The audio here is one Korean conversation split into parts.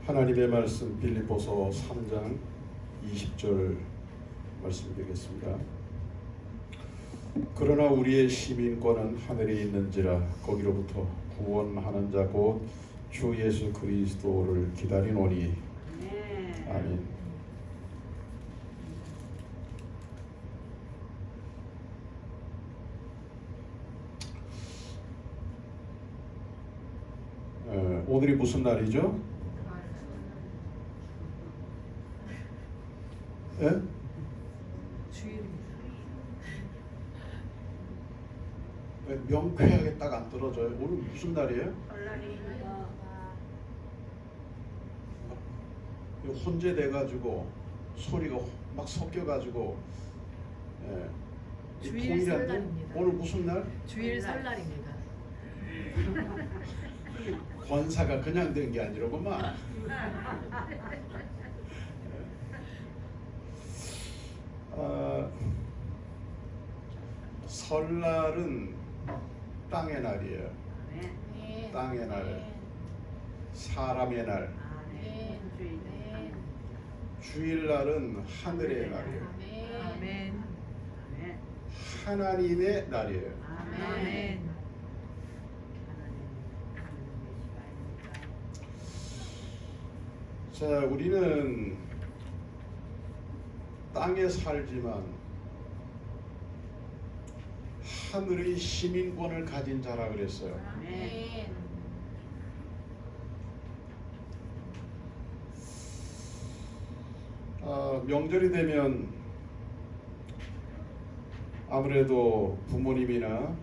하나님의 말씀 빌립보서 3장 20절 말씀드리겠습니다. 그러나 우리의 시민권은 하늘에 있는지라 거기로부터 구원하는 자 곧 주 예수 그리스도를 기다리노니. 아멘. 오늘이 무슨 날이죠? 예? 주일입니다. 명쾌하게 딱 안 떨어져요. 오늘 무슨 날이에요? 설날입니다. 혼재돼가지고 소리가 막 섞여가지고 주일 통일한데 설날입니다. 오늘 무슨 날? 주일 설날입니다. 권사가 그냥 된 게 아니라구만. 설날은 땅의 날이에요. 땅의 날, 사람의 날. 주일날은 하늘의 날이에요. 아멘. 하나님의 날이에요. 아멘. 자, 우리는 땅에 살지만 하늘의 시민권을 가진 자라 그랬어요. 명절이 되면 아무래도 부모님이나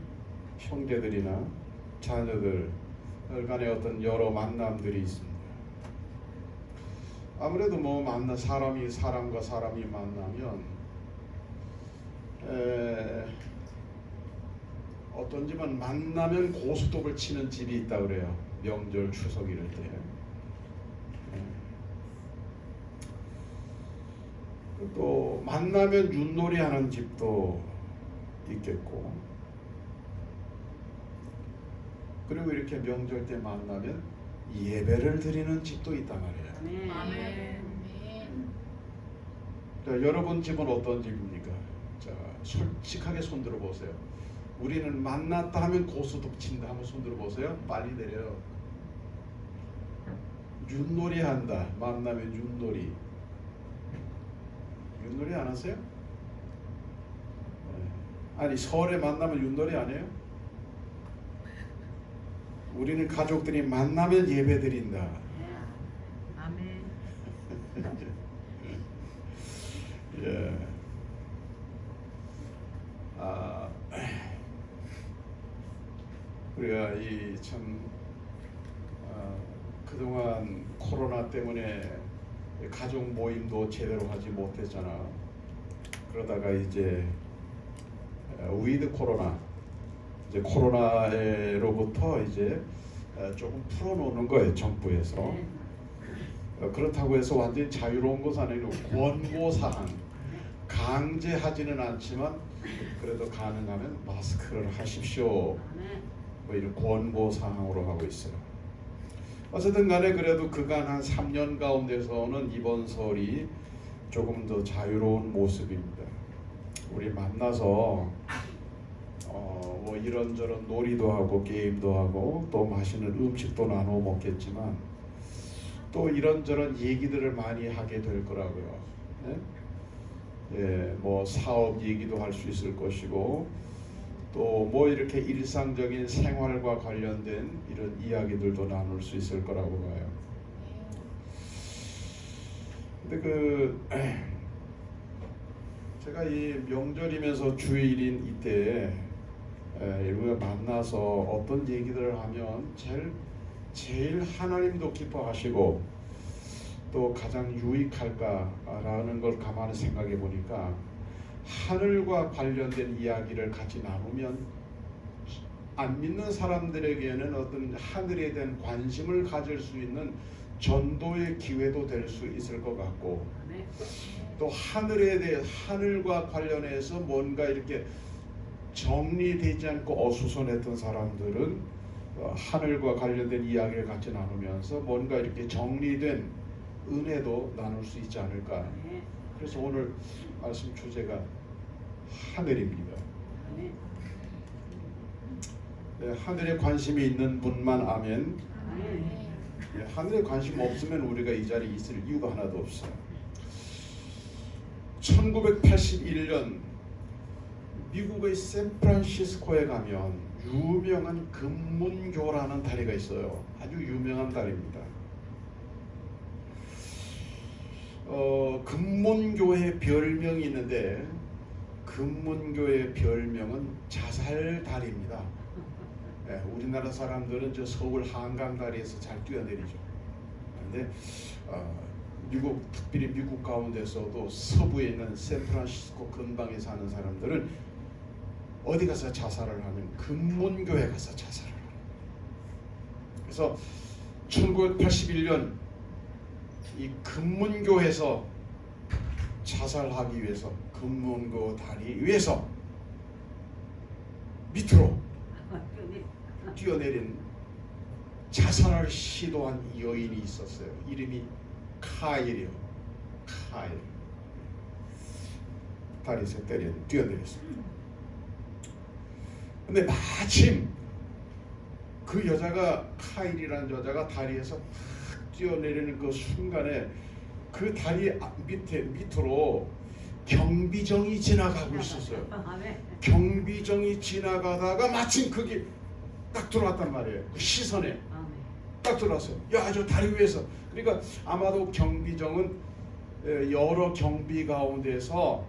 형제들이나 자녀들 간의 어떤 여러 만남들이 있습니다. 아무래도 뭐 사람과 사람이 만나면 어떤 집은 만나면 고스톱을 치는 집이 있다 그래요. 명절 추석 이럴 때. 또 만나면 윷놀이 하는 집도 있겠고, 그리고 이렇게 명절 때 만나면 예배를 드리는 집도 있단 말이에요. 아멘. 자, 여러분 집은 어떤 집입니까? 자, 솔직하게 손들어 보세요. 우리는 만났다 하면 고스톱 친다 하면 손들어 보세요. 빨리 내려요. 윷놀이 한다. 만나면 윷놀이. 윷놀이 안 하세요? 아니, 설에 만나면 윷놀이 안 해요? 우리는 가족들이 만나면 예배 드린다. 아멘. 예. 우리가 그동안 코로나 때문에 가족 모임도 제대로 하지 못했잖아. 그러다가 이제 위드 코로나, 이제 코로나로부터 이제 조금 풀어놓는 거예요, 정부에서. 그렇다고 해서 완전히 자유로운 것은 아니고 권고사항, 강제하지는 않지만 그래도 가능하면 마스크를 하십시오, 뭐 이런 권고사항으로 하고 있어요. 어쨌든 간에 그래도 그간 한 3년 가운데서는 이번 설이 조금 더 자유로운 모습입니다. 우리 만나서 뭐 이런저런 놀이도 하고 게임도 하고 또 맛있는 음식도 나눠 먹겠지만 또 이런저런 얘기들을 많이 하게 될 거라고요. 예, 뭐 사업 얘기도 할 수 있을 것이고 또 뭐 이렇게 일상적인 생활과 관련된 이런 이야기들도 나눌 수 있을 거라고 봐요. 근데 제가 이 명절이면서 주일인 이때 우리가 만나서 어떤 얘기들을 하면 제일 하나님도 기뻐하시고 또 가장 유익할까라는 걸 가만히 생각해 보니까 하늘과 관련된 이야기를 같이 나누면 안 믿는 사람들에게는 어떤 하늘에 대한 관심을 가질 수 있는 전도의 기회도 될 수 있을 것 같고, 또 하늘과 관련해서 뭔가 이렇게 정리되지 않고 어수선했던 사람들은 하늘과 관련된 이야기를 같이 나누면서 뭔가 이렇게 정리된 은혜도 나눌 수 있지 않을까. 그래서 오늘 말씀 주제가 하늘입니다. 네, 하늘에 관심이 있는 분만 아멘. 네, 하늘에 관심 없으면 우리가 이 자리에 있을 이유가 하나도 없어요. 1981년 미국의 샌프란시스코에 가면 유명한 금문교라는 다리가 있어요. 아주 유명한 다리입니다. 금문교의 별명이 있는데 금문교의 별명은 자살다리입니다. 네, 우리나라 사람들은 저 서울 한강다리에서 잘 뛰어내리죠. 그런데 미국, 특별히 미국 가운데서도 서부에 있는 샌프란시스코 근방에 사는 사람들은 어디 가서 자살을 하면 금문교에 가서 자살을 해요. 그래서 1981년 이 금문교에서 자살하기 위해서 금문교 다리 위에서 밑으로 뛰어내린 자살을 시도한 여인이 있었어요. 이름이 카일이요. 카일. 다리에서 뛰어내렸습니다. 근데 마침 그 여자가 카일이라는 여자가 다리에서 팍 뛰어내리는 그 순간에 그 다리 밑으로 경비정이 지나가고 있었어요. 경비정이 지나가다가 마침 거기 딱 들어왔단 말이에요. 그 시선에 딱 들어왔어요. 야, 저 다리 위에서. 그러니까 아마도 경비정은 여러 경비 가운데서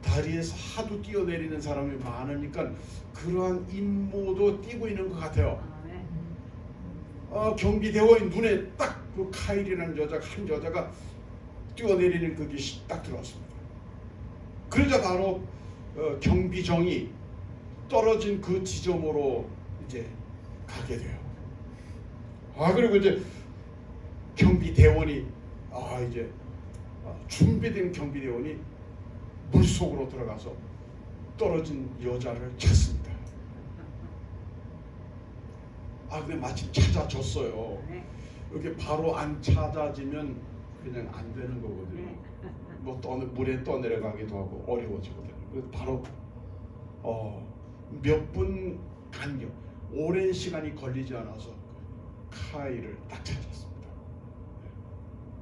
다리에서 하도 뛰어내리는 사람이 많으니까 그러한 임무도 띄고 있는 것 같아요. 경비대원의 눈에 딱 그 카일이라는 한 여자가 뛰어내리는 그게 딱 들어왔습니다. 그러자 바로 경비정이 떨어진 그 지점으로 이제 가게 돼요. 그리고 이제 경비대원이 이제 준비된 경비대원이 물속으로 들어가서 떨어진 여자를 찾습니다. 근데 마침 찾아줬어요. 이렇게 바로 안 찾아지면 그냥 안 되는 거거든요. 뭐 물에 떠내려가기도 하고 어려워지거든요. 그래서 바로 몇 분 간격, 오랜 시간이 걸리지 않아서 카일을 딱 찾았습니다.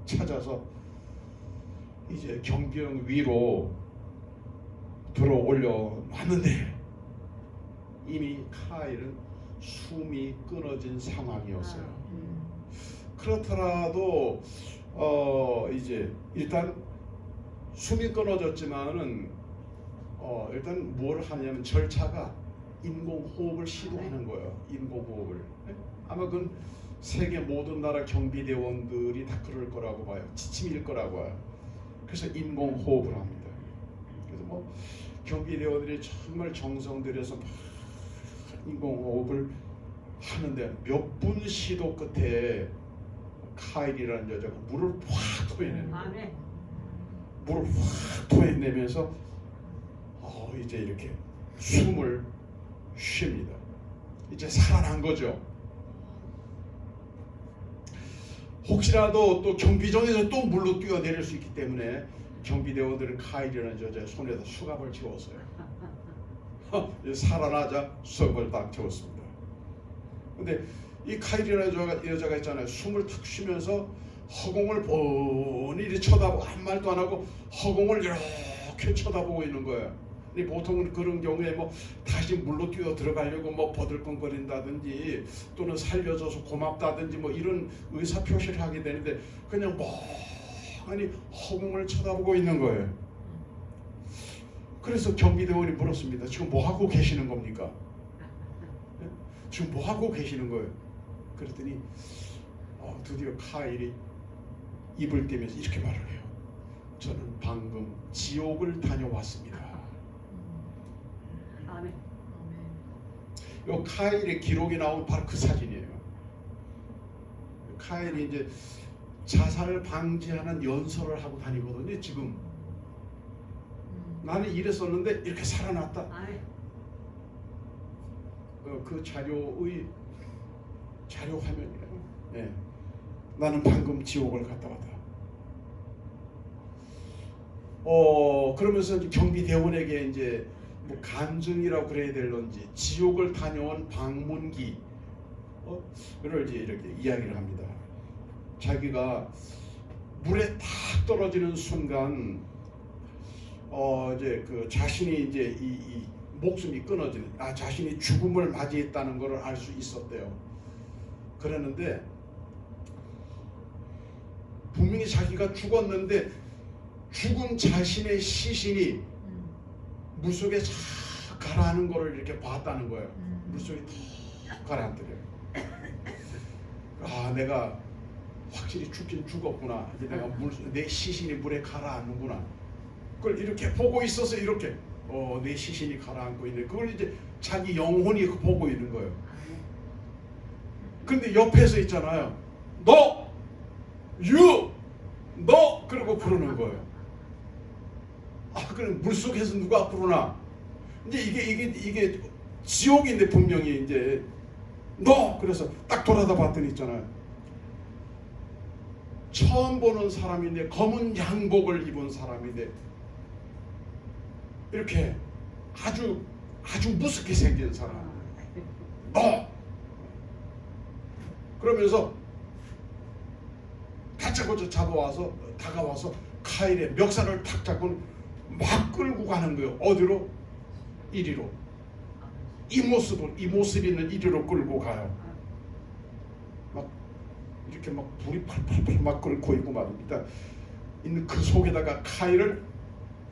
찾아서 이제 경비용 위로 들어 올려 놨는데 이미 카일은 숨이 끊어진 상황이었어요. 그렇더라도 이제 일단 숨이 끊어졌지만은 일단 뭘 하냐면 절차가 인공호흡을 시도하는 거예요. 인공호흡을. 아마 그건 세계 모든 나라 경비대원들이 다 그럴 거라고 봐요. 지침일 거라고 봐요. 그래서 인공호흡을 합니다. 그래서 뭐 경비대원들이 정말 정성 들여서 막 인공호흡을 하는데 몇 분 시도 끝에 카일이라는 여자가 물을 확 토해내는 거예요. 물을 확 토해내면서 이제 이렇게 숨을 쉽니다. 이제 살아난 거죠. 혹시라도 또 경비정에서 또 물로 뛰어내릴 수 있기 때문에 경비대원들은 카일이라는 여자의 손에다 수갑을 채웠어요. 살아나자 수갑을 딱 채웠습니다. 근데 이 카일이라는 여자가 있잖아요. 숨을 탁 쉬면서 허공을 뻔히 쳐다보고 아무 말도 안 하고 허공을 이렇게 쳐다보고 있는 거예요. 근데 보통은 그런 경우에 뭐 다시 물로 뛰어 들어가려고 뭐 버들컹거린다든지 또는 살려줘서 고맙다든지 뭐 이런 의사 표시를 하게 되는데 그냥 멍하니 허공을 쳐다보고 있는 거예요. 그래서 경비대원이 물었습니다. 지금 뭐 하고 계시는 겁니까? 지금 뭐 하고 계시는 거예요? 그랬더니 드디어 카일이 입을 떼면서 이렇게 말을 해요. 저는 방금 지옥을 다녀왔습니다. 아멘. 요 카일의 기록이 나온 바로 그 사진이에요. 카일이 이제 자살을 방지하는 연설을 하고 다니거든요. 지금 나는 이랬었는데 이렇게 살아났다. 그 자료의 자료 화면이에요. 예. 나는 방금 지옥을 갔다 왔다. 그러면서 이제 경비대원에게 이제 뭐 간증이라고 그래야 될런지 지옥을 다녀온 방문기 를 이제 이렇게 이야기를 합니다. 자기가 물에 탁 떨어지는 순간 이제 그 자신이 이제 이 목숨이 끊어지는 자신이 죽음을 맞이했다는 것을 알 수 있었대요. 그랬는데 분명히 자기가 죽었는데 죽은 자신의 시신이 물속에 싹 가라앉는 것을 이렇게 봤다는 거예요. 물속에 탁 가라앉더래요. 내가 확실히 죽긴 죽었구나. 이제 내가 내 시신이 물에 가라앉는구나. 그걸 이렇게 보고 있어서 이렇게 내 시신이 가라앉고 있네. 그걸 이제 자기 영혼이 보고 있는 거예요. 근데 옆에서 있잖아요. 너 그러고 부르는 거예요. 그럼 물속에서 누가 부르나? 이제 이게 지옥인데 분명히 이제 너 그래서 딱 돌아다 봤더니 있잖아요. 처음 보는 사람인데 검은 양복을 입은 사람인데 이렇게 아주 무섭게 생긴 사람. 너 그러면서 다짜고짜 다가와서 카일의 멱살을 탁 잡고 막 끌고 가는 거예요. 어디로? 이리로. 이 모습 있는 이리로 끌고 가요. 막 이렇게 막 불이 팔팔팔 막 끓고 있고 말입니다. 있는 그 속에다가 카일을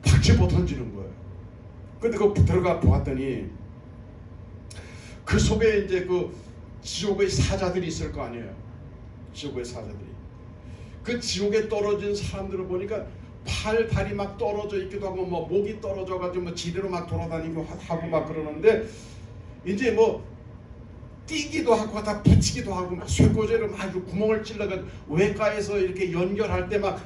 탁 집어 던지는 거예요. 근데 그 들어가 보았더니 그 속에 이제 그 지옥의 사자들이 있을 거 아니에요. 지옥의 사자들이. 그 지옥에 떨어진 사람들을 보니까 팔, 다리 막 떨어져 있기도 하고 뭐 목이 떨어져 가지고 뭐 지대로 막 돌아다니고 하고 막 그러는데 이제 뭐 뛰기도 하고 다 붙이기도 하고 막 쇠고제로 막 구멍을 찔러가지고 외과에서 이렇게 연결할 때 막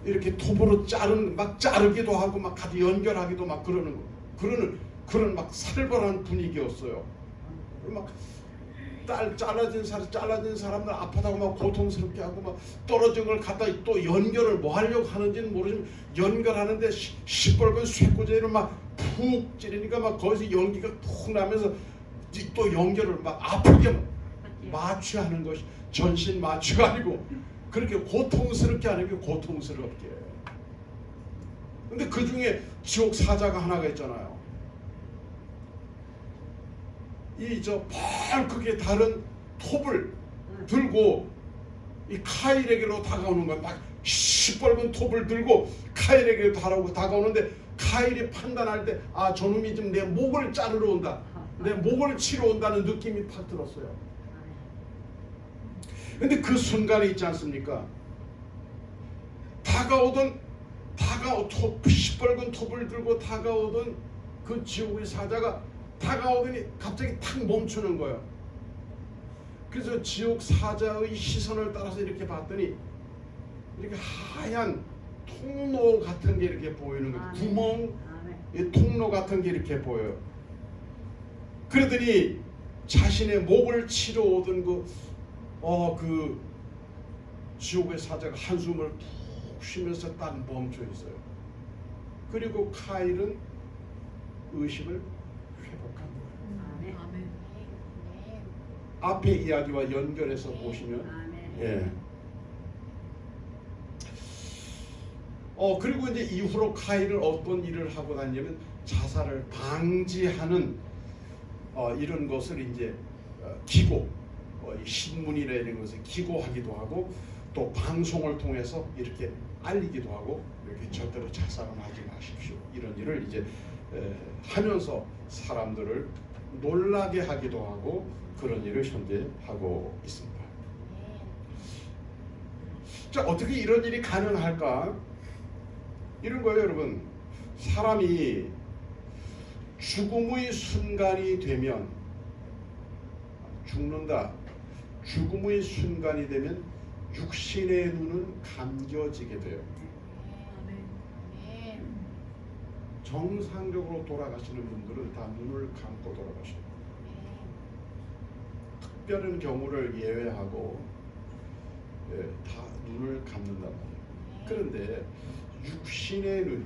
이렇게 톱으로 자르기도 하고 막 같이 연결하기도 막 그런 막 살벌한 분위기였어요. 막 잘라진 사람들 아프다고 막 고통스럽게 하고 막 떨어진 걸 갖다 또 연결을 뭐 하려고 하는지는 모르지만 연결하는데 시뻘건 쇠고제를 막 푹 찌르니까 막 거기서 연기가 푹 나면서 또 연결을 막 아프게 마취하는 것이 전신 마취가 아니고 그렇게 고통스럽게 하는 게 고통스럽게. 근데 그 중에 지옥 사자가 하나가 있잖아요. 이 펄 크게 다른 톱을 들고 이 카일에게로 다가오는 거야. 막 시뻘건 톱을 들고 카일에게 다가오는데 카일이 판단할 때 저놈이 지금 내 목을 자르러 온다. 내 목을 치러 온다는 느낌이 팍 들었어요. 근데 그 순간에 있지 않습니까? 시뻘건 톱을 들고 다가오던 그 지옥의 사자가 다가오더니 갑자기 탁 멈추는 거예요. 그래서 지옥 사자의 시선을 따라서 이렇게 봤더니 이렇게 하얀 통로 같은 게 이렇게 보이는 거예요. 구멍, 통로 같은 게 이렇게 보여요. 그러더니 자신의 목을 치러 오던 그 지옥의 사자가 한숨을 푹 쉬면서 딱 멈춰 있어요. 그리고 카일은 의식을 회복한 거예요. 아멘. 앞에 이야기와 연결해서 보시면 예. 그리고 이제 이후로 카일은 어떤 일을 하고 다니냐면 자살을 방지하는 이런 것을 이제 기고 신문이나 이런 것을 기고하기도 하고 또 방송을 통해서 이렇게 알리기도 하고 이렇게 절대로 자살은 하지 마십시오 이런 일을 이제 하면서 사람들을 놀라게 하기도 하고 그런 일을 현재 하고 있습니다. 자, 어떻게 이런 일이 가능할까? 이런 거예요, 여러분. 사람이 죽음의 순간이 되면 죽는다. 죽음의 순간이 되면 육신의 눈은 감겨지게 돼요. 정상적으로 돌아가시는 분들은 다 눈을 감고 돌아가셔요. 특별한 경우를 예외하고 다 눈을 감는단 말이에요. 그런데 육신의 눈,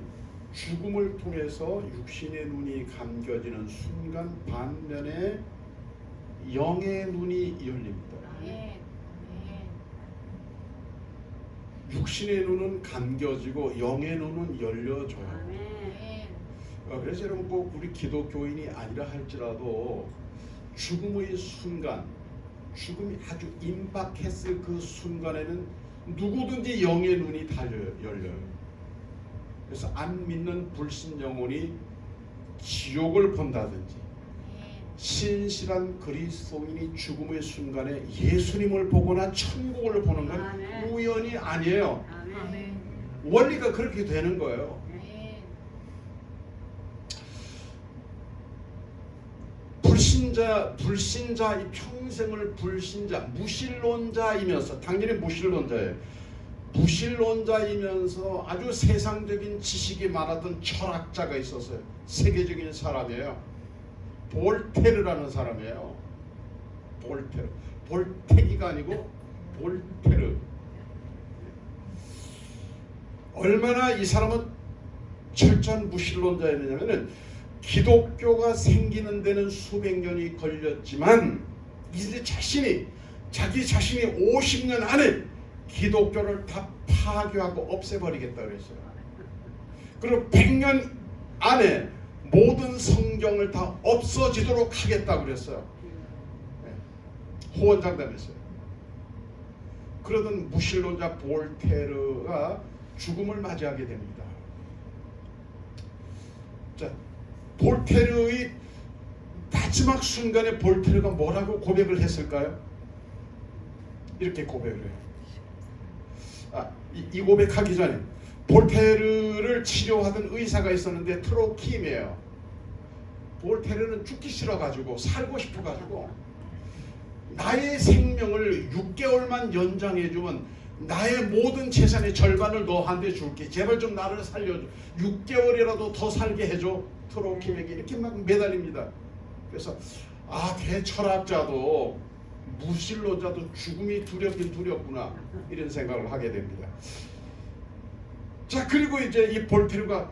죽음을 통해서 육신의 눈이 감겨지는 순간 반면에 영의 눈이 열립니다. 육신의 눈은 감겨지고 영의 눈은 열려져요. 그래서 여러분 꼭 우리 기독교인이 아니라 할지라도 죽음의 순간, 죽음이 아주 임박했을 그 순간에는 누구든지 영의 눈이 다 열려요. 그래서 안 믿는 불신 영혼이 지옥을 본다든지 신실한 그리스도인이 죽음의 순간에 예수님을 보거나 천국을 보는 건 아멘. 우연이 아니에요. 아멘. 원리가 그렇게 되는 거예요. 불신자 이 평생을 불신자, 무신론자이면서 당연히 무신론자예요. 무신론자이면서 아주 세상적인 지식이 많았던 철학자가 있었어요. 세계적인 사람이에요. 볼테르라는 사람이에요. 볼테르. 볼테기가 아니고 볼테르. 얼마나 이 사람은 철저한 무신론자였느냐면은 기독교가 생기는 데는 수백 년이 걸렸지만 이제 자기 자신이 50년 안에 기독교를 다 파괴하고 없애버리겠다 그랬어요. 그리고 100년 안에 모든 성경을 다 없어지도록 하겠다 그랬어요. 호언장담했어요. 그러던 무신론자 볼테르가 죽음을 맞이하게 됩니다. 자, 볼테르의 마지막 순간에 볼테르가 뭐라고 고백을 했을까요? 이렇게 고백을 해요. 이 고백하기 전에 볼테르를 치료하던 의사가 있었는데 트로킴이에요. 볼테르는 죽기 싫어가지고 살고 싶어가지고 나의 생명을 6개월만 연장해주면 나의 모든 재산의 절반을 너한테 줄게. 제발 좀 나를 살려줘. 6개월이라도 더 살게 해줘. 트로킴에게 이렇게 막 매달립니다. 그래서 대철학자도 무신론자도 죽음이 두렵긴 두렵구나 이런 생각을 하게 됩니다. 자, 그리고 이제 이 볼테르가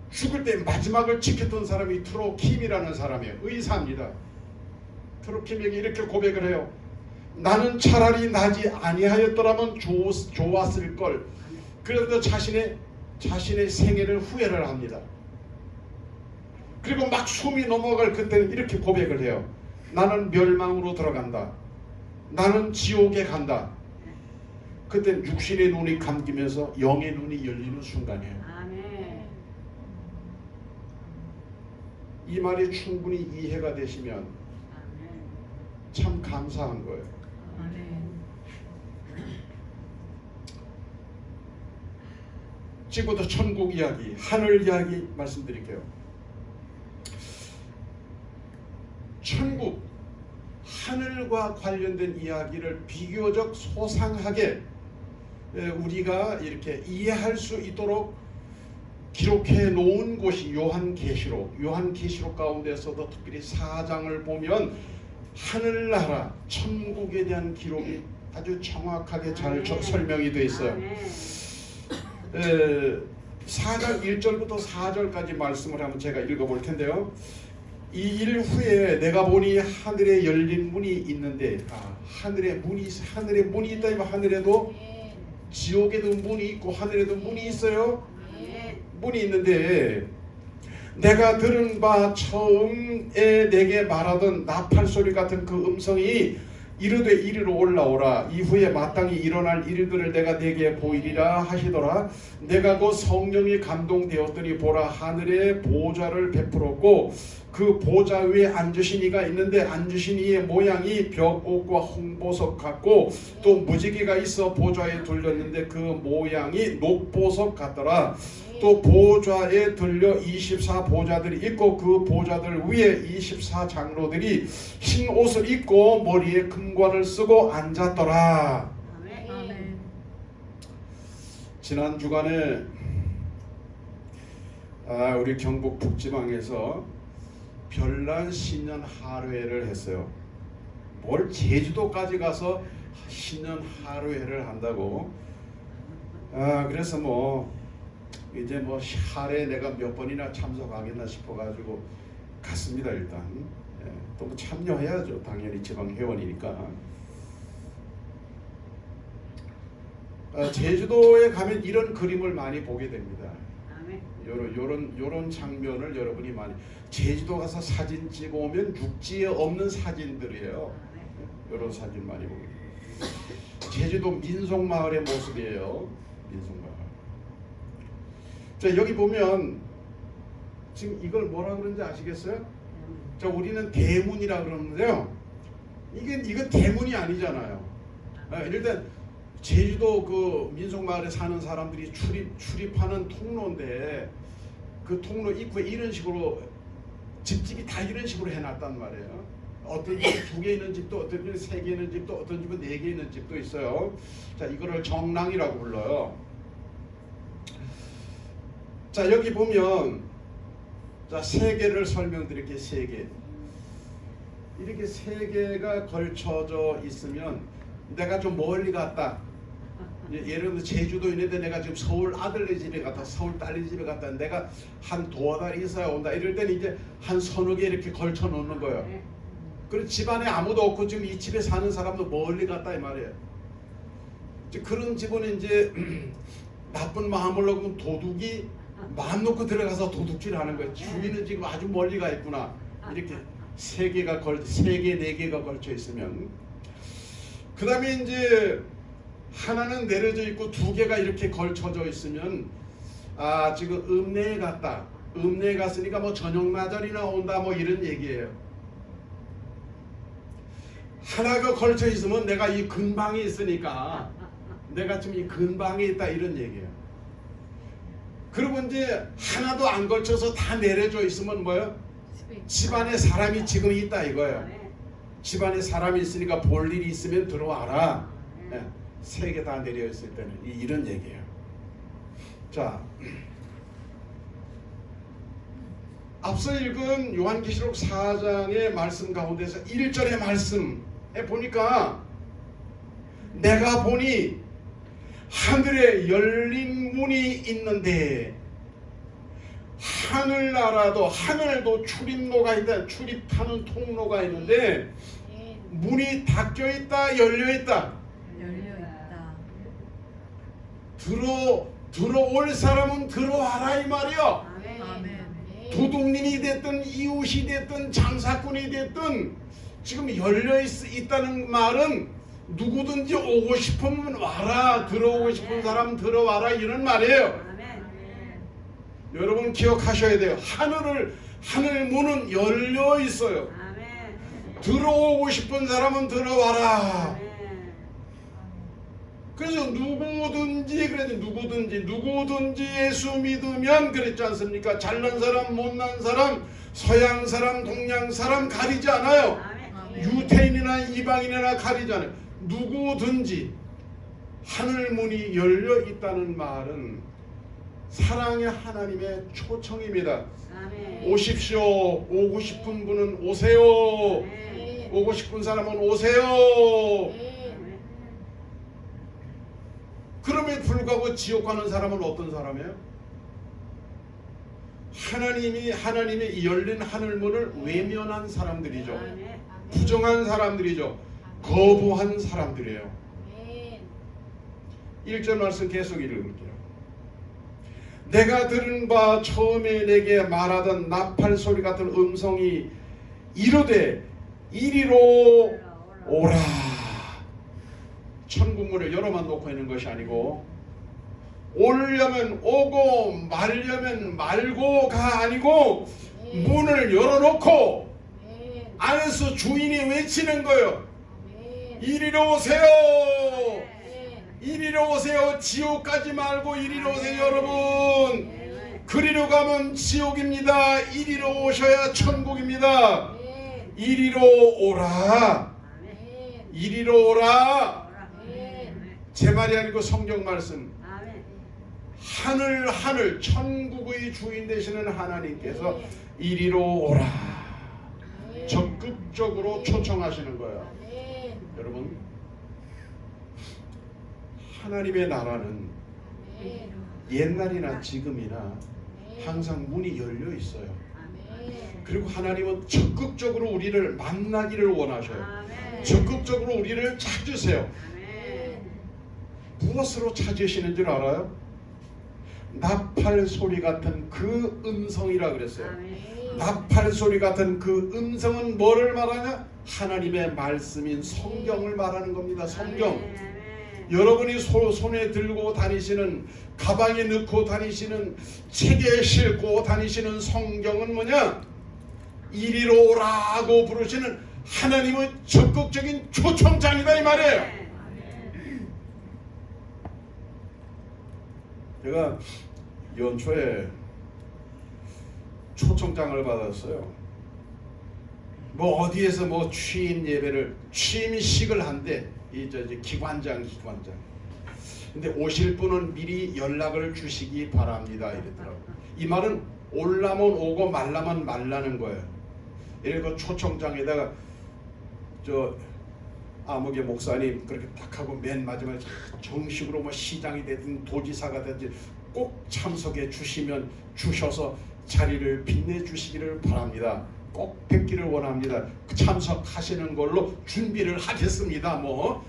죽을 때 마지막을 지켰던 사람이 트로킴이라는 사람이에요. 의사입니다. 트로킴에게 이렇게 고백을 해요. 나는 차라리 나지 아니하였더라면 좋았을 걸. 그래도 자신의 생애를 후회를 합니다. 그리고 막 숨이 넘어갈 그때는 이렇게 고백을 해요. 나는 멸망으로 들어간다. 나는 지옥에 간다. 그때는 육신의 눈이 감기면서 영의 눈이 열리는 순간이에요. 아멘. 이 말이 충분히 이해가 되시면 아멘. 참 감사한 거예요. 아멘. 지금부터 천국 이야기, 하늘 이야기 말씀드릴게요. 천국, 하늘과 관련된 이야기를 비교적 소상하게 우리가 이렇게 이해할 수 있도록 기록해 놓은 곳이 요한계시록. 요한계시록 가운데서도 특별히 4장을 보면 하늘나라, 천국에 대한 기록이 아주 정확하게 잘 설명이 되어 있어요. 4장 1절부터 4절까지 말씀을 한번 제가 읽어볼 텐데요. 이 일 후에 내가 보니 하늘에 열린 문이 있는데 하늘에 문이 있다. 이거 하늘에도 지옥에도 문이 있고 하늘에도 문이 있어요. 문이 있는데 내가 들은 바 처음에 내게 말하던 나팔 소리 같은 그 음성이 이르되 이리로 올라오라. 이후에 마땅히 일어날 일들을 내가 내게 보이리라 하시더라. 내가 그 성령이 감동되었더니 보라, 하늘에 보좌를 베풀었고 그 보좌 위에 앉으신 이가 있는데 앉으신 이의 모양이 벽옷과 홍보석 같고 또 무지개가 있어 보좌에 둘렸는데 그 모양이 녹보석 같더라. 또 보좌에 들려 24보좌들이 있고 그 보좌들 위에 24장로들이 흰 옷을 입고 머리에 금관을 쓰고 앉았더라. 아멘. 지난 주간에 우리 경북 북지방에서 별난 신년 하례를 했어요. 뭘 제주도까지 가서 신년 하루회를 한다고. 그래서 뭐 이제 뭐 하루에 내가 몇 번이나 참석하겠나 싶어가지고 갔습니다. 일단 또 뭐 참여해야죠. 당연히 지방 회원이니까. 제주도에 가면 이런 그림을 많이 보게 됩니다. 요런 장면을 여러분이 많이, 제주도 가서 사진 찍어 오면 육지에 없는 사진들이에요. 요런 사진 많이 보게 됩니다. 제주도 민속마을의 모습이에요. 민속마을. 자, 여기 보면 지금 이걸 뭐라 그러는지 아시겠어요? 자, 우리는 대문이라 그러는데요. 이건 대문이 아니잖아요. 일단 제주도 그 민속마을에 사는 사람들이 출입하는 통로인데, 그 통로 입구에 이런 식으로 집집이 다 이런 식으로 해놨단 말이에요. 어떤 집은 2개 있는 집도, 어떤 집은 3개 있는 집도, 어떤 집은 4개 있는 집도 있어요. 자, 이거를 정랑이라고 불러요. 자, 여기 보면 자, 3개를 설명드릴게요. 3개. 이렇게 3개가 걸쳐져 있으면 내가 좀 멀리 갔다. 예를 들어 제주도인인데 내가 지금 서울 아들네 집에 갔다, 서울 딸네 집에 갔다, 내가 한 도달 이사에 온다. 이럴 때는 이제 한 서너 개 이렇게 걸쳐 놓는 거예요. 그리고 집안에 아무도 없고 지금 이 집에 사는 사람도 멀리 갔다 이 말이에요. 이제 그런 집은 이제 나쁜 마음을 먹으면 도둑이 마음 놓고 들어가서 도둑질 하는 거예요. 주인은 지금 아주 멀리 가 있구나. 이렇게 3개, 4개가 걸쳐 있으면. 그 다음에 이제 하나는 내려져 있고 2개가 이렇게 걸쳐져 있으면 지금 읍내에 갔다. 읍내에 갔으니까 뭐 저녁 나절이나 온다 뭐 이런 얘기예요. 하나가 걸쳐 있으면 내가 이 근방에 있으니까 내가 지금 이 근방에 있다 이런 얘기예요. 그리고 이제 하나도 안 걸쳐서 다 내려져 있으면 뭐예요? 집안에 사람이 지금 있다 이거예요. 집안에 사람이 있으니까 볼 일이 있으면 들어와라. 3개 다 내려 있을 때는 이런 얘기예요. 자, 앞서 읽은 요한계시록 4장의 말씀 가운데서 1절의 말씀에 보니까 내가 보니 하늘에 열린 문이 있는데, 하늘나라도 하늘도 출입로가 있다. 출입하는 통로가 있는데 문이 닫혀 있다, 열려 있다. 들어올 사람은 들어와라 이 말이요. 도둑님이 됐든 이웃이 됐든 장사꾼이 됐든 지금 열려 있다는 말은 누구든지 오고 싶으면 와라, 들어오고 싶은 사람 들어와라 이런 말이에요. 여러분 기억하셔야 돼요. 하늘 문은 열려 있어요. 들어오고 싶은 사람은 들어와라. 그래서 누구든지 예수 믿으면 그랬지 않습니까? 잘난 사람, 못난 사람, 서양 사람, 동양 사람 가리지 않아요. 유태인이나 이방인이나 가리지 않아요. 누구든지 하늘 문이 열려 있다는 말은 사랑의 하나님의 초청입니다. 오십시오. 오고 싶은 분은 오세요. 오고 싶은 사람은 오세요. 그럼에도 불구하고 지옥 가는 사람은 어떤 사람이에요? 하나님이 열린 하늘문을 외면한 사람들이죠. 부정한 사람들이죠. 거부한 사람들이에요. 1절 말씀 계속 읽을게요. 내가 들은 바 처음에 내게 말하던 나팔 소리 같은 음성이 이르되 이리로 오라. 천국문을 열어만 놓고 있는 것이 아니고 오려면 오고 말려면 말고가 아니고 문을 열어놓고 안에서 주인이 외치는 거예요. 이리로 오세요. 이리로 오세요. 지옥 가지 말고 이리로 오세요. 여러분, 그리로 가면 지옥입니다. 이리로 오셔야 천국입니다. 이리로 오라. 이리로 오라. 제 말이 아니고 성경 말씀. 하늘 천국의 주인 되시는 하나님께서 이리로 오라 적극적으로 초청하시는 거예요. 여러분, 하나님의 나라는 옛날이나 지금이나 항상 문이 열려 있어요. 그리고 하나님은 적극적으로 우리를 만나기를 원하셔요. 적극적으로 우리를 찾으세요. 무엇으로 찾으시는 줄 알아요? 나팔 소리 같은 그 음성이라 그랬어요. 나팔 소리 같은 그 음성은 뭐를 말하냐? 하나님의 말씀인 성경을 말하는 겁니다. 성경. 여러분이 손에 들고 다니시는, 가방에 넣고 다니시는, 책에 싣고 다니시는 성경은 뭐냐? 이리로 오라고 부르시는 하나님의 적극적인 초청장이다 이 말이에요. 제가 연초에 초청장을 받았어요. 뭐 어디에서 뭐 취임 예배를, 취임식을 한대. 이제 기관장. 근데 오실 분은 미리 연락을 주시기 바랍니다 이랬더라고. 이 말은 올라면 오고 말라면 말라는 거예요. 이래서 초청장에다가 저 아무개 목사님 그렇게 딱 하고 맨 마지막에 정식으로 뭐 시장이 되든 도지사가 되든 꼭 참석해 주시면 주셔서 자리를 빛내주시기를 바랍니다. 꼭 뵙기를 원합니다. 참석하시는 걸로 준비를 하겠습니다. 뭐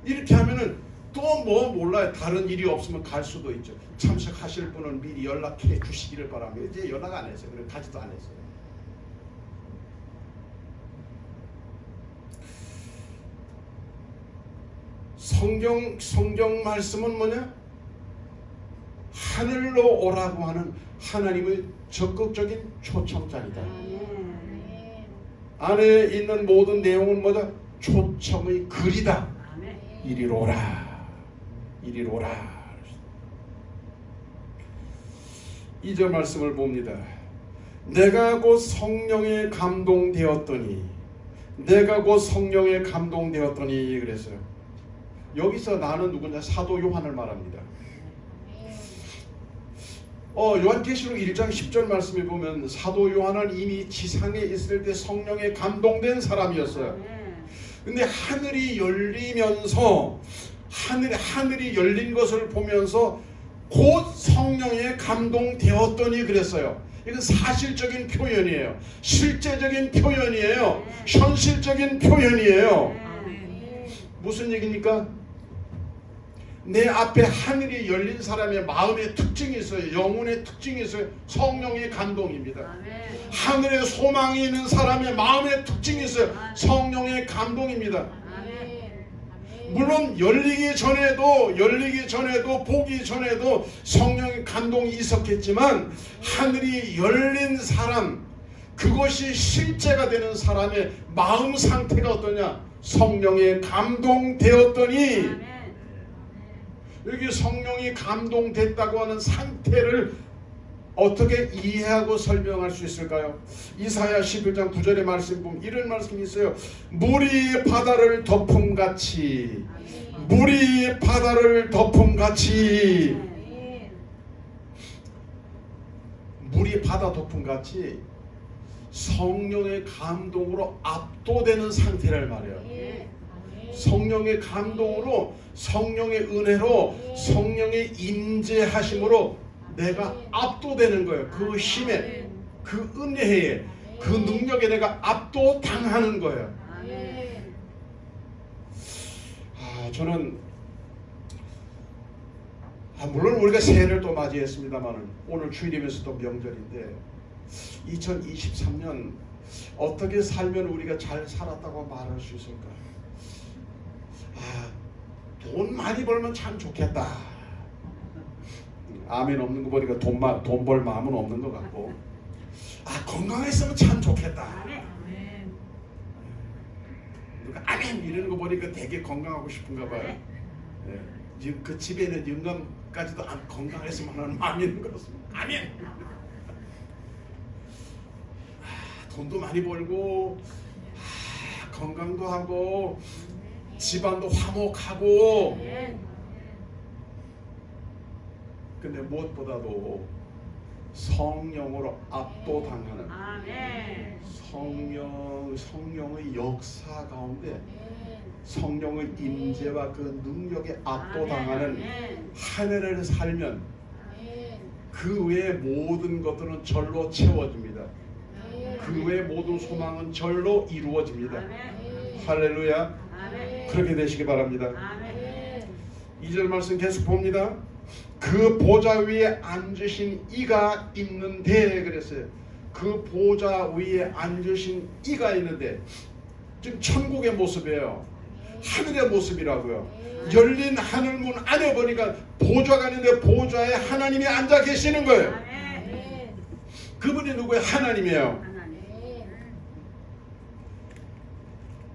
이렇게 하면은 또 뭐 몰라요. 다른 일이 없으면 갈 수도 있죠. 참석하실 분은 미리 연락해 주시기를 바랍니다. 이제 연락 안 했어요. 그래 가지도 안 했어요. 성경 말씀은 뭐냐? 하늘로 오라고 하는 하나님의 적극적인 초청장이다. 안에 있는 모든 내용은 뭐다? 초청의 글이다. 이리로 오라. 이리로 오라. 2절 말씀을 봅니다. 내가 곧 성령에 감동되었더니, 내가 곧 성령에 감동되었더니 그랬어요. 여기서 나는 누구냐? 사도 요한을 말합니다. 요한계시록 1장 10절 말씀에 보면 사도 요한은 이미 지상에 있을 때 성령에 감동된 사람이었어요. 근데 하늘이 열리면서 하늘이 열린 것을 보면서 곧 성령에 감동되었더니 그랬어요. 이건 사실적인 표현이에요. 실제적인 표현이에요. 현실적인 표현이에요. 무슨 얘기입니까? 내 앞에 하늘이 열린 사람의 마음의 특징이 있어요. 영혼의 특징이 있어요. 성령의 감동입니다. 하늘에 소망이 있는 사람의 마음의 특징이 있어요. 성령의 감동입니다. 물론 열리기 전에도 보기 전에도 성령의 감동이 있었겠지만 하늘이 열린 사람, 그것이 실제가 되는 사람의 마음 상태가 어떠냐? 성령에 감동되었더니, 여기 성령이 감동됐다고 하는 상태를 어떻게 이해하고 설명할 수 있을까요? 이사야 11장 9절의 말씀 보면 이런 말씀이 있어요. 물이 바다를 덮음같이, 물이 바다를 덮음같이, 물이 바다 덮음같이 성령의 감동으로 압도되는 상태를 말해요. 성령의 감동으로, 성령의 은혜로, 성령의 임재하심으로 내가 압도되는 거예요. 그 힘에, 그 은혜에, 그 능력에 내가 압도당하는 거예요. 저는 물론 우리가 새해를 또 맞이했습니다만 오늘 주일이면서 또 명절인데 2023년 어떻게 살면 우리가 잘 살았다고 말할 수 있을까? 돈 많이 벌면 참 좋겠다. 아멘 없는 거 보니까 돈 벌 마음은 없는 것 같고, 건강했으면 참 좋겠다. 아멘 이러는 거 보니까 되게 건강하고 싶은가 봐요. 지금 그 집에 있는 영감까지도 건강했으면 하는 마음이 있는 것 같습니다. 아멘. 돈도 많이 벌고, 건강도 하고, 집안도 화목하고, 근데 무엇보다도 성령으로 압도당하는 아멘. 성령의 역사 가운데 성령의 임재와 그 능력에 압도당하는 아멘. 한 해를 살면 그 외의 모든 것들은 절로 채워집니다. 그 외의 모든 소망은 절로 이루어집니다. 아멘. 할렐루야. 아멘. 그렇게 되시기 바랍니다. 아멘. 2절 말씀 계속 봅니다. 그 보좌 위에 앉으신 이가 있는데 그랬어요. 그 보좌 위에 앉으신 이가 있는데 지금 천국의 모습이에요. 하늘의 모습이라고요. 열린 하늘문 안에 보니까 보좌가 있는데 보좌에 하나님이 앉아 계시는 거예요. 아멘. 그분이 누구예요? 하나님이에요. 하나님.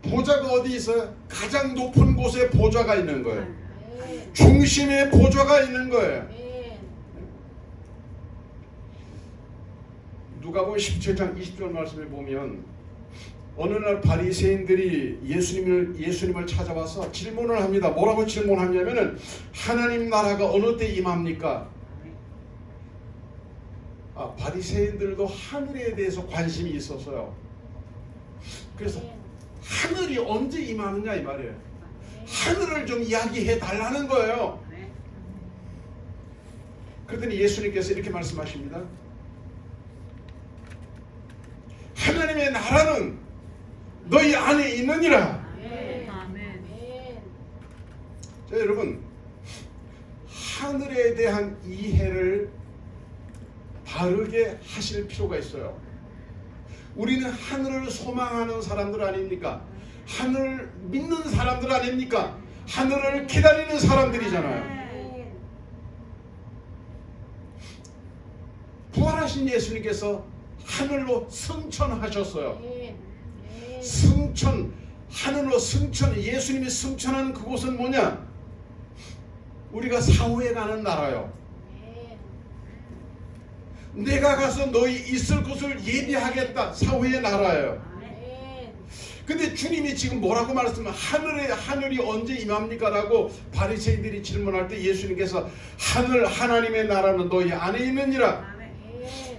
보좌가 어디 있어요? 가장 높은 곳에 보좌가 있는 거예요. 중심에 보좌가 있는 거예요. 누가복음 17장 20절 말씀에 보면 어느 날 바리새인들이 예수님을 찾아와서 질문을 합니다. 뭐라고 질문하냐면은 하나님 나라가 어느 때 임합니까? 바리새인들도 하늘에 대해서 관심이 있었어요. 그래서 하늘이 언제 임하느냐 이 말이에요. 하늘을 좀 이야기해 달라는 거예요. 그랬더니 예수님께서 이렇게 말씀하십니다. 하나님의 나라는 너희 안에 있느니라. 아멘. 자, 여러분, 하늘에 대한 이해를 바르게 하실 필요가 있어요. 우리는 하늘을 소망하는 사람들 아닙니까? 하늘을 믿는 사람들 아닙니까? 하늘을 기다리는 사람들이잖아요. 부활하신 예수님께서 하늘로 승천하셨어요. 승천, 하늘로 승천, 예수님이 승천하는 그곳은 뭐냐? 우리가 사후에 가는 나라요. 내가 가서 너희 있을 곳을 예비하겠다. 사후의 나라예요. 근데 주님이 지금 뭐라고 말씀하면 하늘이 언제 임합니까? 라고 바리새인들이 질문할 때 예수님께서 하나님의 나라는 너희 안에 있느니라.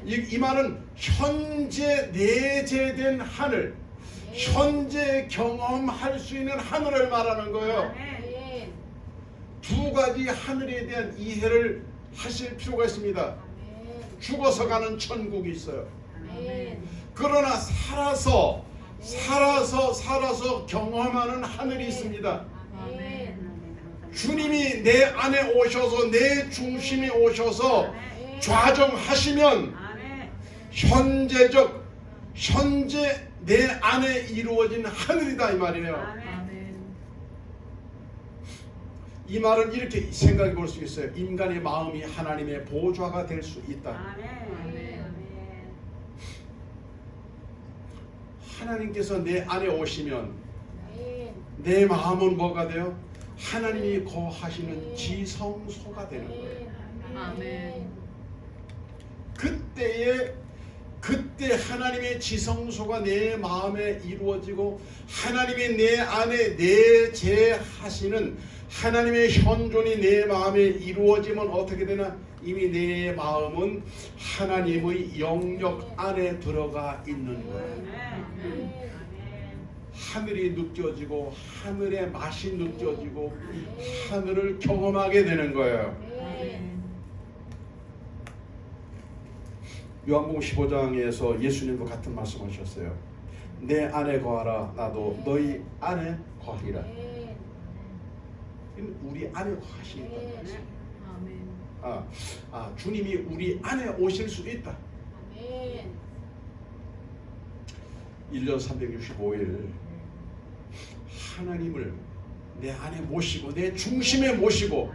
이 말은 현재 내재된 하늘, 현재 경험할 수 있는 하늘을 말하는 거예요. 두 가지 하늘에 대한 이해를 하실 필요가 있습니다. 죽어서 가는 천국이 있어요. 그러나 살아서 경험하는 하늘이 있습니다. 주님이 내 안에 오셔서 내 중심에 오셔서 좌정하시면 현재 내 안에 이루어진 하늘이다 이 말이에요. 아멘. 이 말은 이렇게 생각해 볼 수 있어요. 인간의 마음이 하나님의 보좌가 될 수 있다. 하나님께서 내 안에 오시면 내 마음은 뭐가 돼요? 하나님이 거하시는 지성소가 되는 거예요. 아멘. 그때 하나님의 지성소가 내 마음에 이루어지고 하나님이 내 안에 내재하시는 하나님의 현존이 내 마음에 이루어지면 어떻게 되나? 이미 내 마음은 하나님의 영역 안에 들어가 있는 거예요. 하늘이 느껴지고 하늘의 맛이 느껴지고 하늘을 경험하게 되는 거예요. 요한복음 15장에서 예수님도 같은 말씀하셨어요. 내 안에 거하라 나도 너희 안에 거하리라. 우리 안에 거하시겠다는 말씀. 아멘. 주님이 우리 안에 오실 수 있다. 1년 365일 하나님을 내 안에 모시고 내 중심에 모시고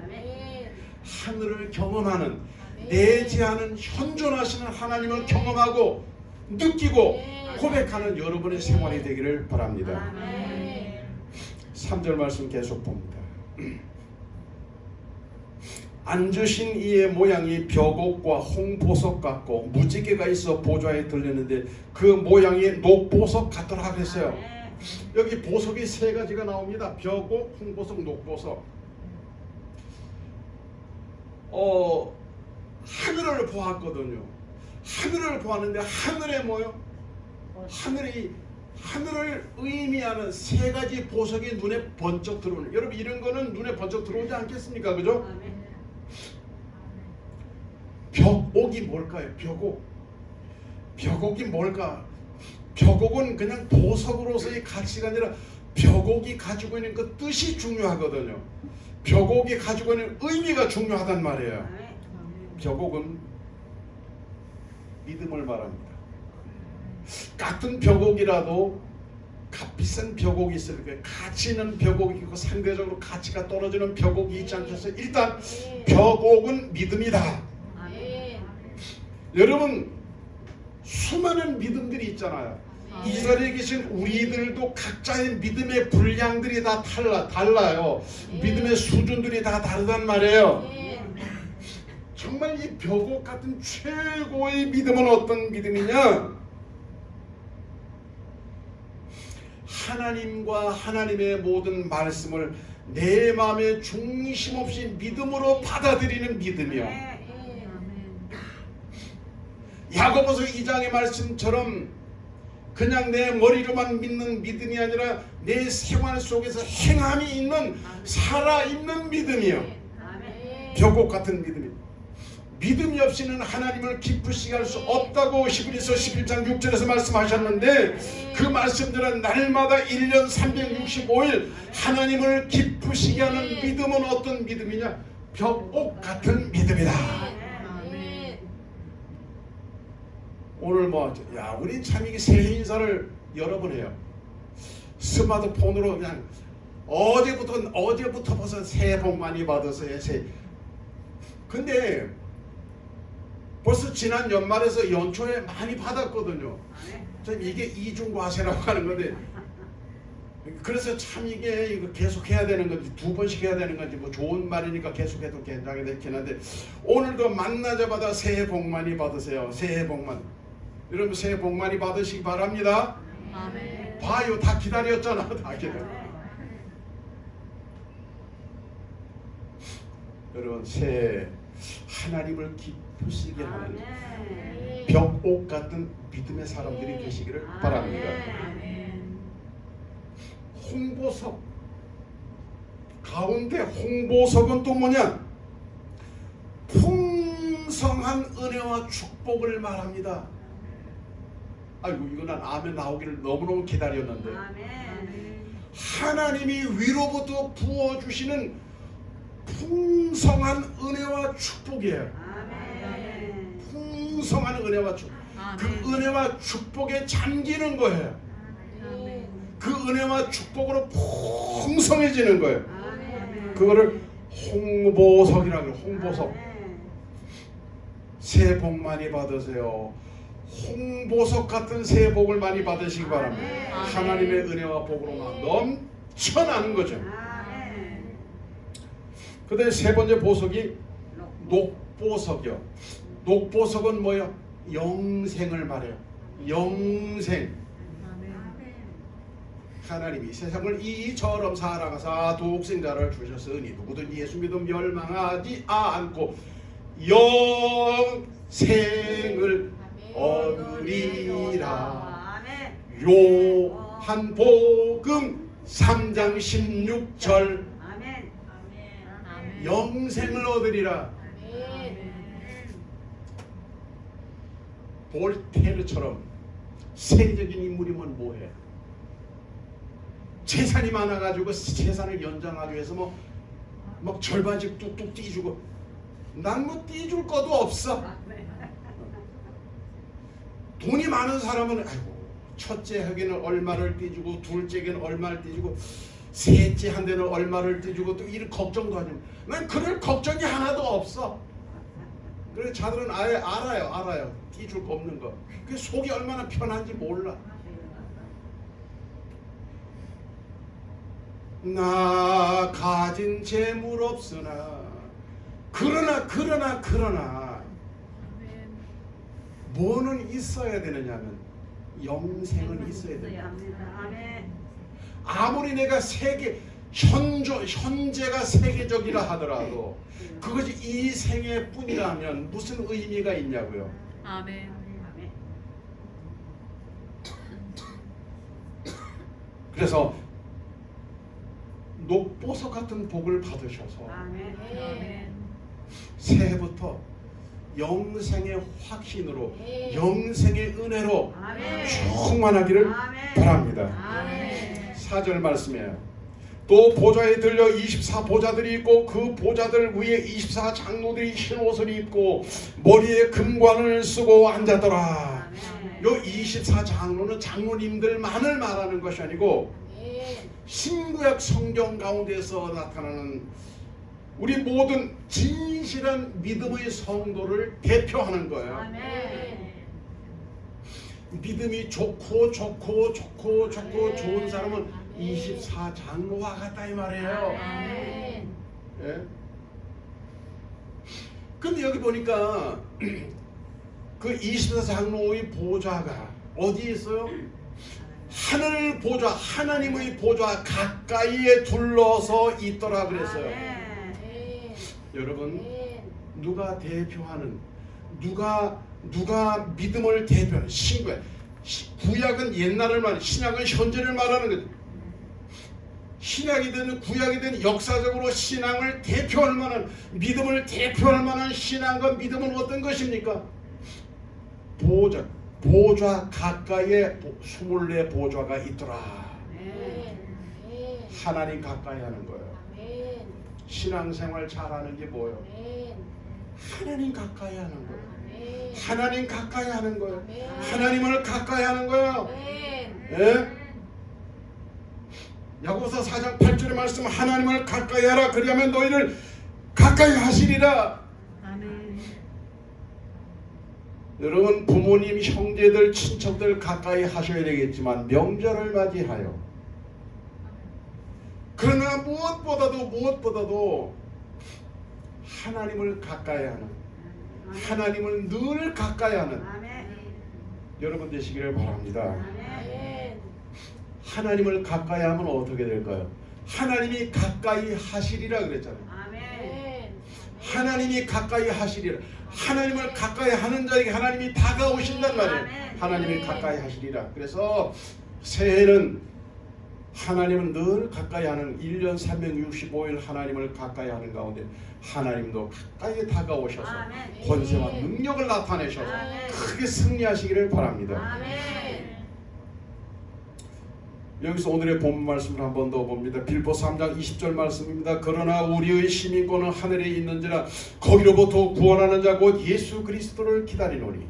하늘을 경험하는 내재하는 현존하시는 하나님을 경험하고 느끼고 고백하는 여러분의 생활이 되기를 바랍니다. 3절 말씀 계속 봅니다. 앉으신 이의 모양이 벽옥과 홍보석 같고 무지개가 있어 보좌에 들리는데 그 모양이 녹보석 같더라 그랬어요. 여기 보석이 세 가지가 나옵니다. 벽옥, 홍보석, 녹보석. 하늘을 보았거든요. 하늘을 구하는데 하늘에 뭐요? 하늘을 의미하는 세 가지 보석이 눈에 번쩍 들어오는. 여러분 이런 거는 눈에 번쩍 들어오지 않겠습니까? 그죠? 아멘. 벽옥이 뭘까요? 벽옥이 뭘까? 벽옥은 그냥 보석으로서의 가치가 아니라 벽옥이 가지고 있는 그 뜻이 중요하거든요. 벽옥이 가지고 있는 의미가 중요하단 말이에요. 아멘. 벽옥은 믿음을 말합니다. 같은 벽옥이라도 값비싼 벽옥이 있을 거예요. 가치 있는 벽옥이 있고 상대적으로 가치가 떨어지는 벽옥이 있지 않겠어요? 일단 벽옥은 믿음이다. 아멘. 여러분 수많은 믿음들이 있잖아요. 이 자리에 계신 우리들도 각자의 믿음의 분량들이 다 달라요. 믿음의 수준들이 다 다르단 말이에요. 정말 이 벽옥 같은 최고의 믿음은 어떤 믿음이냐? 하나님과 하나님의 모든 말씀을 내 마음에 중심 없이 믿음으로 받아들이는 믿음이요. 아멘. 야고보서 2장의 말씀처럼 그냥 내 머리로만 믿는 믿음이 아니라 내 생활 속에서 행함이 있는 살아있는 믿음이요. 아멘. 벽옥 같은 믿음이. 믿음이 없이는 하나님을 기쁘시게 할 수 없다고 히브리서 11장 6절에서 말씀하셨는데 그 말씀들은 날마다 1년 365일 하나님을 기쁘시게 하는 믿음은 어떤 믿음이냐? 벽옥 같은 믿음이다. 아멘. 오늘 우린 참 이게 새해 인사를 여러 번 해요. 스마트폰으로 그냥 어제부터 벌써 새해 복 많이 받으세요. 근데 벌써 지난 연말에서 연초에 많이 받았거든요. 참 이게 이중과세라고 하는 건데, 그래서 참 이게 계속 해야 되는 건지 2번씩 해야 되는 건지 뭐 좋은 말이니까 계속해도 괜찮긴 한데, 오늘도 만나자마자 새해 복 많이 받으세요. 새해 복만. 여러분 새해 복 많이 받으시기 바랍니다. 아멘. 봐요, 다 기다렸잖아. 다 기다려. 여러분 새해 하나님을 기쁘시게 하는 벽옥 같은 믿음의 사람들이 되시기를 바랍니다. 아멘. 홍보석 가운데 홍보석은 또 뭐냐? 풍성한 은혜와 축복을 말합니다. 아이고 이거 난 아멘 나오기를 너무너무 기다렸는데, 하나님이 위로부터 부어주시는 풍성한 은혜와 축복이에요. 풍성한 은혜와 축복. 그 은혜와 축복에 잠기는 거예요. 그 은혜와 축복으로 풍성해지는 거예요. 그거를 홍보석이라고 해요. 홍보석. 새해 복 많이 받으세요. 홍보석 같은 새해 복을 많이 받으시기 바랍니다. 하나님의 은혜와 복으로 넘쳐나는 거죠. 그 다음에 세 번째 보석이 녹보석이요. 녹보석은 뭐예요? 영생을 말해요. 영생. 하나님이 세상을 이처럼 사랑하사 독생자를 주셨으니 누구든 예수 믿음 멸망하지 않고 영생을 얻으리라. 요한복음 3장 16절. 영생을 얻으리라. 볼테르처럼 세계적인 인물이면 뭐해? 재산이 많아가지고 재산을 연장하기 위해서 막 절반씩 뚝뚝 띄주고, 난 뭐 띄줄 것도 없어. 돈이 많은 사람은 아이고 첫째 하기는 얼마를 띄주고, 둘째에게는 얼마를 띄주고, 셋째 한 대는 얼마를 띄주고, 또 이런 걱정도 하지. 난 그럴 걱정이 하나도 없어. 그래서 자들은 아예 알아요. 띄줄 거 없는 거. 그 속이 얼마나 편한지 몰라. 나 가진 재물 없으나 그러나 뭐는 있어야 되느냐면 영생은 있어야 됩니다. 아무리 내가 현재가 세계적이라 하더라도 그것이 이 생애뿐이라면 무슨 의미가 있냐고요. 아멘. 그래서 녹보석 같은 복을 받으셔서 아멘. 새해부터 영생의 확신으로 아멘. 영생의 은혜로 아멘. 충만하기를 아멘. 바랍니다. 아멘. 4절 말씀이에요. 또 보좌에 들려 24보좌들이 있고 그 보좌들 위에 24장로들이 흰 옷을 입고 머리에 금관을 쓰고 앉았더라. 아멘. 요 24장로는 장로님들만을 말하는 것이 아니고 신구약 성경 가운데서 나타나는 우리 모든 진실한 믿음의 성도를 대표하는 거예요. 아멘. 믿음이 좋고 좋은 사람은 24장로와 같다 이 말이에요. 아멘. 예? 근데 여기 보니까 그 24장로의 보좌가 어디에 있어요? 하늘 보좌, 하나님의 보좌 가까이에 둘러서 있더라 그랬어요. 여러분, 누가 대표하는, 누가 믿음을 대표하는 신구약, 구약은 옛날을 말하는, 신약은 현재를 말하는 거죠. 신약이든 구약이든 역사적으로 신앙을 대표할 만한, 믿음을 대표할 만한 신앙과 믿음은 어떤 것입니까? 보좌 가까이에 24보좌가 있더라. 하나님 가까이 하는 거예요. 신앙생활 잘하는 게 뭐예요? 하나님 가까이 하는 거예요. 하나님 가까이 하는 거예요. 하나님을 가까이 하는 거예요. 예? 야고보서 4장 8절의 말씀, 하나님을 가까이 하라. 그리하면 너희를 가까이 하시리라. 아멘. 여러분, 부모님, 형제들, 친척들 가까이 하셔야 되겠지만 명절을 맞이하여, 그러나 무엇보다도 하나님을 가까이 하는, 하나님을 늘 가까이 하는 여러분 되시기를 바랍니다. 하나님을 가까이 하면 어떻게 될까요? 하나님이 가까이 하시리라 그랬잖아요. 하나님이 가까이 하시리라. 하나님을 가까이 하는 자에게 하나님이 다가오신단 말이에요. 하나님이 가까이 하시리라. 그래서 새해는 하나님은 늘 가까이 하는 1년 365일 하나님을 가까이 하는 가운데 하나님도 가까이 다가오셔서 권세와 능력을 나타내셔서 크게 승리하시기를 바랍니다. 여기서 오늘의 본문 말씀을 한 번 더 봅니다. 빌보 3장 20절 말씀입니다. 그러나 우리의 시민권은 하늘에 있는지라 거기로부터 구원하는 자 곧 예수 그리스도를 기다리노니.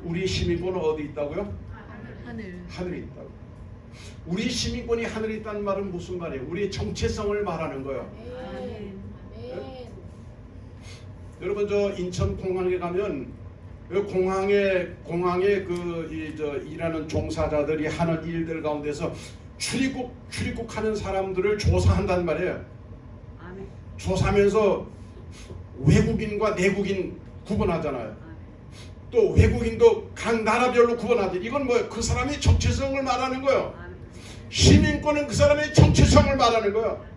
우리 시민권은 어디 있다고요? 하늘에 있다고. 우리 시민권이 하늘에 있다는 말은 무슨 말이에요? 우리의 정체성을 말하는 거예요. 여러분, 저 인천 공항에 가면 공항에 일하는 종사자들이 하는 일들 가운데서 출입국하는 사람들을 조사한단 말이에요. 조사하면서 외국인과 내국인 구분하잖아요. 또 외국인도 각 나라별로 구분하죠. 이건 뭐예요? 그 사람의 정체성을 말하는 거예요. 시민권은 그 사람의 정체성을 말하는 거예요.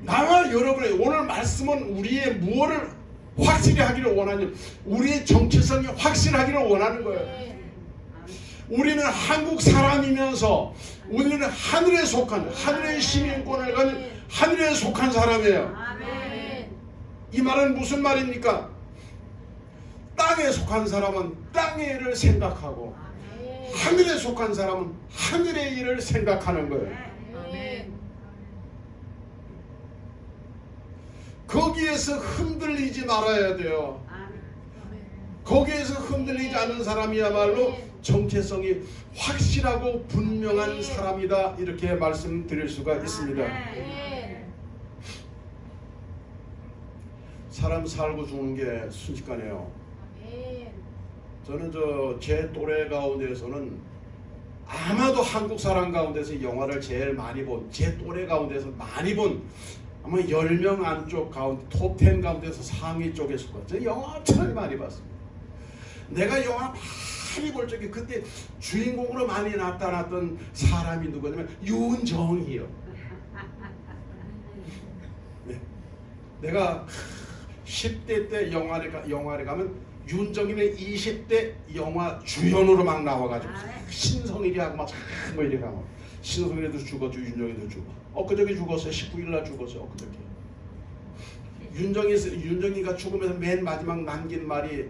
나와 여러분의 오늘 말씀은 우리의 무엇을 확실히 하기를 원하냐, 우리의 정체성이 확실하기를 원하는 거예요. 우리는 한국 사람이면서 우리는 하늘에 속한, 하늘의 시민권을 가진 하늘에 속한 사람이에요. 이 말은 무슨 말입니까? 땅에 속한 사람은 땅의 일을 생각하고 하늘에 속한 사람은 하늘의 일을 생각하는 거예요. 거기에서 흔들리지 말아야 돼요. 거기에서 흔들리지 않는 사람이야말로 정체성이 확실하고 분명한 사람이다, 이렇게 말씀드릴 수가 있습니다. 사람 살고 죽는 게 순식간이에요. 저는 제 또래 가운데서는 아마도 한국 사람 가운데서 영화를 제일 많이 본, 제 또래 가운데서 많이 본, 아마 10명 안쪽 가운데 톱10 가운데서 상위 쪽에 속한, 저 영화 엄청 많이 봤습니다. 내가 영화 많이 볼 적에 그때 주인공으로 많이 나타났던 사람이 누구냐면 윤정이요. 네. 내가 10대 때 영화를 가면 윤정이는 20대 영화 주연으로 막 나와가지고 아멘. 신성일이하고 막뭐 이래 가고 신성일도 죽었죠. 윤정이도 죽어. 엊그저께 죽었어요. 19일날 죽었어요. 엊그저께. 윤정이가 죽으면서 맨 마지막 남긴 말이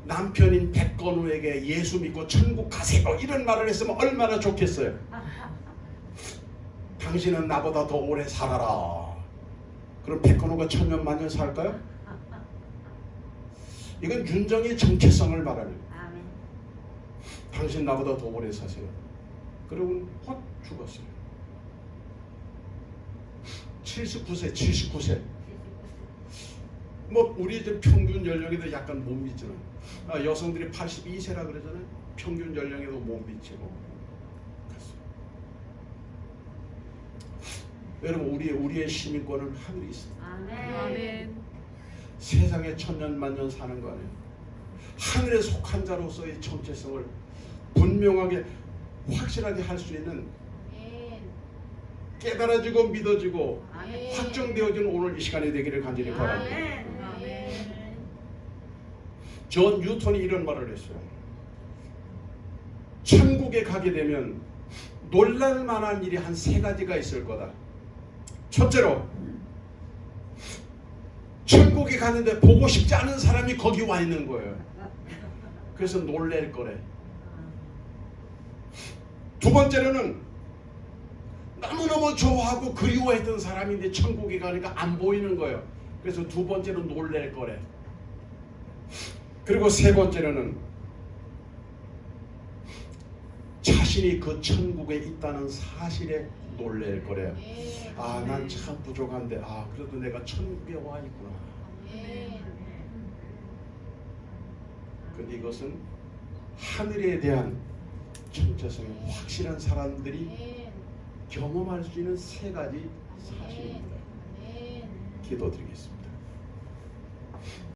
남편인 백건우에게 예수 믿고 천국 가세요 이런 말을 했으면 얼마나 좋겠어요. 당신은 나보다 더 오래 살아라. 그럼 백건우가 천년만년 살까요? 이건 윤정이의 정체성을 말하는 거예요. 아멘. 당신 나보다 더 오래 사세요. 그러고 확 죽었어요. 79세. 뭐 우리 이제 평균 연령에도 약간 못 믿잖아요. 여성들이 82세라 그러잖아요. 평균 연령에도 못 믿지고. 여러분 우리의 시민권은 하늘에 있습니다. 아멘. 세상에 천년만년 사는 거 아니에요. 하늘에 속한 자로서의 정체성을 분명하게 확실하게 할 수 있는 깨달아지고 믿어지고 아멘. 확정되어지는 오늘 이 시간이 되기를 간절히 바랍니다. 아멘. 존 뉴턴이 이런 말을 했어요. 천국에 가게 되면 놀랄 만한 일이 한 3가지가 있을 거다. 첫째로 천국에 가는데 보고 싶지 않은 사람이 거기 와 있는 거예요. 그래서 놀랄 거래. 두 번째로는 너무너무 좋아하고 그리워했던 사람인데 천국에 가니까 안 보이는 거예요. 그래서 두 번째로 놀랄 거래. 그리고 세 번째로는 자신이 그 천국에 있다는 사실에 놀랄 거래요. 아, 난 참 부족한데 그래도 내가 천국에 와 있구나. 근데 이것은 하늘에 대한 정체성이 확실한 사람들이 경험할 수 있는 3가지 사실입니다. 기도드리겠습니다.